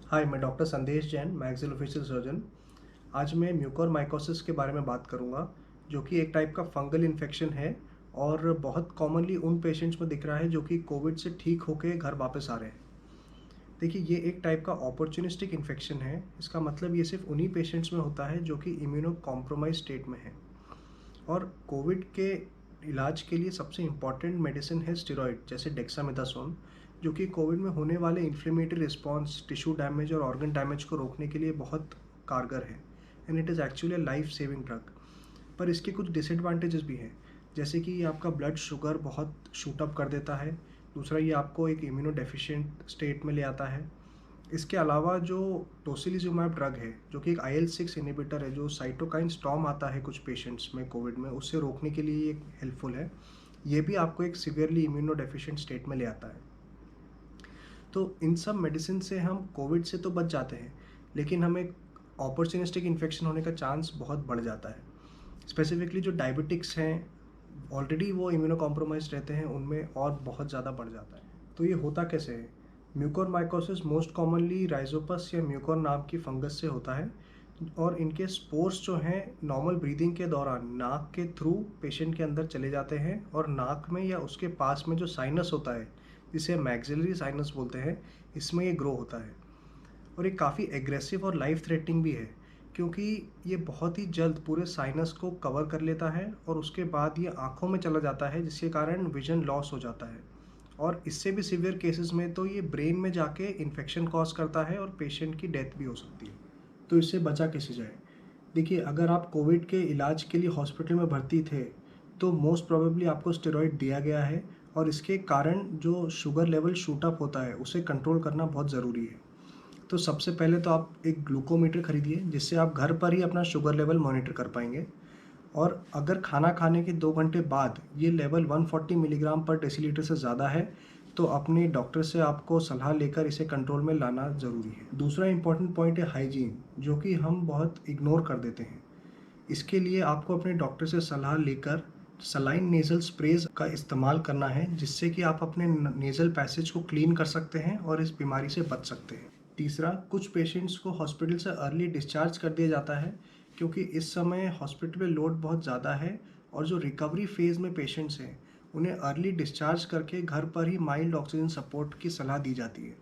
हाय, मैं डॉक्टर संदेश Jain, maxillofacial surgeon. आज मैं म्यूकोरमाइकोसिस के बारे में बात करूंगा, जो कि एक टाइप का फंगल इन्फेक्शन है और बहुत कॉमनली उन पेशेंट्स में दिख रहा है जो कि कोविड से ठीक होकर घर वापस आ रहे हैं। देखिए, ये एक टाइप का अपॉर्चुनिस्टिक इन्फेक्शन है। इसका मतलब ये सिर्फ उन्हीं पेशेंट्स में होता है जो कि इम्यूनो कॉम्प्रोमाइज स्टेट में है। और कोविड के इलाज के लिए सबसे इम्पॉर्टेंट मेडिसिन है स्टेरॉइड, जैसे डेक्सामेथासोन, जो कि कोविड में होने वाले इन्फ्लेमेटरी रिस्पॉन्स, टिश्यू डैमेज और ऑर्गन डैमेज को रोकने के लिए बहुत कारगर है। And it is actually a life saving drug. पर इसके कुछ डिसएडवांटेजेस भी हैं, जैसे कि ये आपका ब्लड शुगर बहुत शूट अप कर देता है। दूसरा, ये आपको एक इम्यूनो डेफिशिएंट स्टेट में ले आता है। इसके अलावा जो टोसिलिजुमैब ड्रग है, जो कि एक IL-6 इनहिबिटर है, जो साइटोकाइन स्टॉर्म आता है कुछ पेशेंट्स में कोविड में, उससे रोकने के लिए ये हेल्पफुल है। ये भी आपको एक सीवियरली इम्यूनो डेफिशिएंट स्टेट में ले आता है। तो इन सब मेडिसिन से हम कोविड से तो बच जाते हैं, लेकिन हमें अपॉर्चुनिस्टिक इन्फेक्शन होने का चांस बहुत बढ़ जाता है। स्पेसिफिकली जो डायबिटिक्स हैं, ऑलरेडी वो इम्यूनो कॉम्प्रोमाइज़ रहते हैं, उनमें और बहुत ज़्यादा बढ़ जाता है। तो ये होता कैसे है? म्यूकोरमाइकोसिस मोस्ट कॉमनली राइजोपस या म्यूकोर नाम की फंगस से होता है, और इनके स्पोर्स जो हैं नॉर्मल ब्रीदिंग के दौरान नाक के थ्रू पेशेंट के अंदर चले जाते हैं, और नाक में या उसके पास में जो साइनस होता है, जिसे मैक्सिलरी साइनस बोलते हैं, इसमें ये ग्रो होता है। और ये काफ़ी एग्रेसिव और लाइफ थ्रेटनिंग भी है, क्योंकि ये बहुत ही जल्द पूरे साइनस को कवर कर लेता है और उसके बाद ये आँखों में चला जाता है, जिसके कारण विज़न लॉस हो जाता है। और इससे भी सीवियर केसेस में तो ये ब्रेन में जाके इन्फेक्शन कॉज़ करता है और पेशेंट की डेथ भी हो सकती है। तो इससे बचा कैसे जाए? देखिए, अगर आप कोविड के इलाज के लिए हॉस्पिटल में भर्ती थे, तो मोस्ट प्रोबेबली आपको स्टेरॉइड दिया गया है, और इसके कारण जो शुगर लेवल शूट अप होता है, उसे कंट्रोल करना बहुत ज़रूरी है। तो सबसे पहले तो आप एक ग्लूकोमीटर खरीदिए, जिससे आप घर पर ही अपना शुगर लेवल मॉनिटर कर पाएंगे। और अगर खाना खाने के 2 घंटे बाद ये लेवल 140 मिलीग्राम पर डेसीलीटर से ज़्यादा है, तो अपने डॉक्टर से आपको सलाह लेकर इसे कंट्रोल में लाना ज़रूरी है। दूसरा इंपॉर्टेंट पॉइंट है हाइजीन, जो कि हम बहुत इग्नोर कर देते हैं। इसके लिए आपको अपने डॉक्टर से सलाह लेकर सलाइन नेज़ल स्प्रेज़ का इस्तेमाल करना है, जिससे कि आप अपने नेज़ल पैसेज को क्लीन कर सकते हैं और इस बीमारी से बच सकते हैं। तीसरा, कुछ पेशेंट्स को हॉस्पिटल से अर्ली डिस्चार्ज कर दिया जाता है, क्योंकि इस समय हॉस्पिटल में लोड बहुत ज़्यादा है, और जो रिकवरी फेज़ में पेशेंट्स हैं, उन्हें अर्ली डिस्चार्ज करके घर पर ही माइल्ड ऑक्सीजन सपोर्ट की सलाह दी जाती है।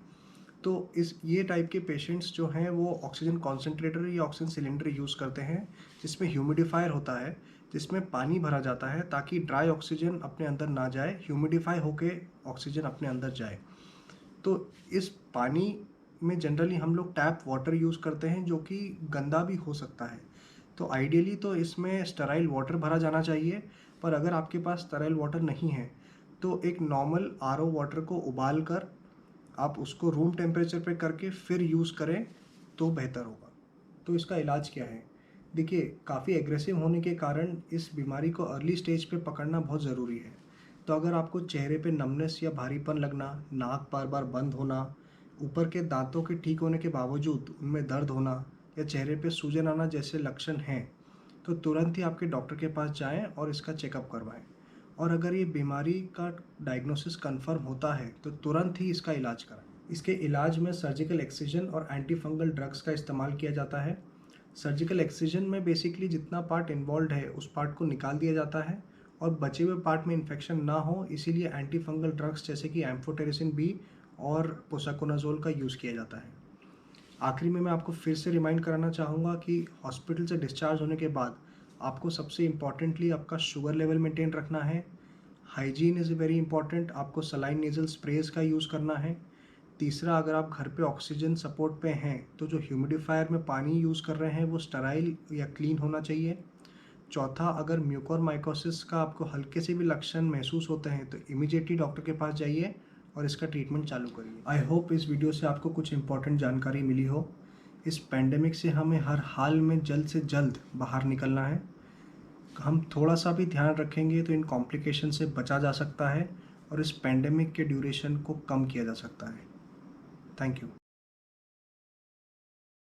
तो ये टाइप के पेशेंट्स जो हैं, वो ऑक्सीजन कॉन्सेंट्रेटर या ऑक्सीजन सिलेंडर यूज़ करते हैं, जिसमें ह्यूमिडिफायर होता है, जिसमें पानी भरा जाता है ताकि ड्राई ऑक्सीजन अपने अंदर ना जाए, ह्यूमिडिफाई होके ऑक्सीजन अपने अंदर जाए। तो इस पानी में जनरली हम लोग टैप वाटर यूज़ करते हैं, जो कि गंदा भी हो सकता है। तो आइडियली तो इसमें स्टेराइल वाटर भरा जाना चाहिए, पर अगर आपके पास स्टेराइल वाटर नहीं है, तो एक नॉर्मल RO वाटर को उबाल कर आप उसको रूम टेम्परेचर पे करके फिर यूज़ करें, तो बेहतर होगा। तो इसका इलाज क्या है? देखिए, काफ़ी एग्रेसिव होने के कारण इस बीमारी को अर्ली स्टेज पे पकड़ना बहुत ज़रूरी है। तो अगर आपको चेहरे पे नमनेस या भारीपन लगना, नाक बार-बार बंद होना, ऊपर के दाँतों के ठीक होने के बावजूद उनमें दर्द होना, या चेहरे पे सूजन आना जैसे लक्षण हैं, तो तुरंत ही आपके डॉक्टर के पास जाएँ और इसका चेकअप करवाएँ। और अगर ये बीमारी का डायग्नोसिस कंफर्म होता है, तो तुरंत ही इसका इलाज कराएँ। इसके इलाज में सर्जिकल एक्सिजन और एंटी फंगल ड्रग्स का इस्तेमाल किया जाता है। सर्जिकल एक्सिजन में बेसिकली जितना पार्ट इन्वॉल्व है, उस पार्ट को निकाल दिया जाता है, और बचे हुए पार्ट में इन्फेक्शन ना हो, इसीलिए एंटी फंगल ड्रग्स जैसे कि एम्फोटेरिसिन बी और पोसाकोनाज़ोल का यूज़ किया जाता है। आखिरी में मैं आपको फिर से रिमाइंड कराना चाहूँगा कि हॉस्पिटल से डिस्चार्ज होने के बाद आपको सबसे इम्पॉर्टेंटली आपका शुगर लेवल मेंटेन रखना है। हाइजीन इज़ वेरी इंपॉर्टेंट, आपको सलाइन नेज़ल स्प्रेज़ का यूज़ करना है। तीसरा, अगर आप घर पे ऑक्सीजन सपोर्ट पे हैं, तो जो ह्यूमिडिफायर में पानी यूज़ कर रहे हैं, वो स्टेराइल या क्लीन होना चाहिए। चौथा, अगर म्यूकोरमाइकोसिस का आपको हल्के से भी लक्षण महसूस होते हैं, तो इमीडिएटली डॉक्टर के पास जाइए और इसका ट्रीटमेंट चालू करिए। आई होप इस वीडियो से आपको कुछ इंपॉर्टेंट जानकारी मिली हो। इस पैंडेमिक से हमें हर हाल में जल्द से जल्द बाहर निकलना है। हम थोड़ा सा भी ध्यान रखेंगे तो इन कॉम्प्लिकेशन से बचा जा सकता है, और इस पैंडेमिक के ड्यूरेशन को कम किया जा सकता है। Thank you.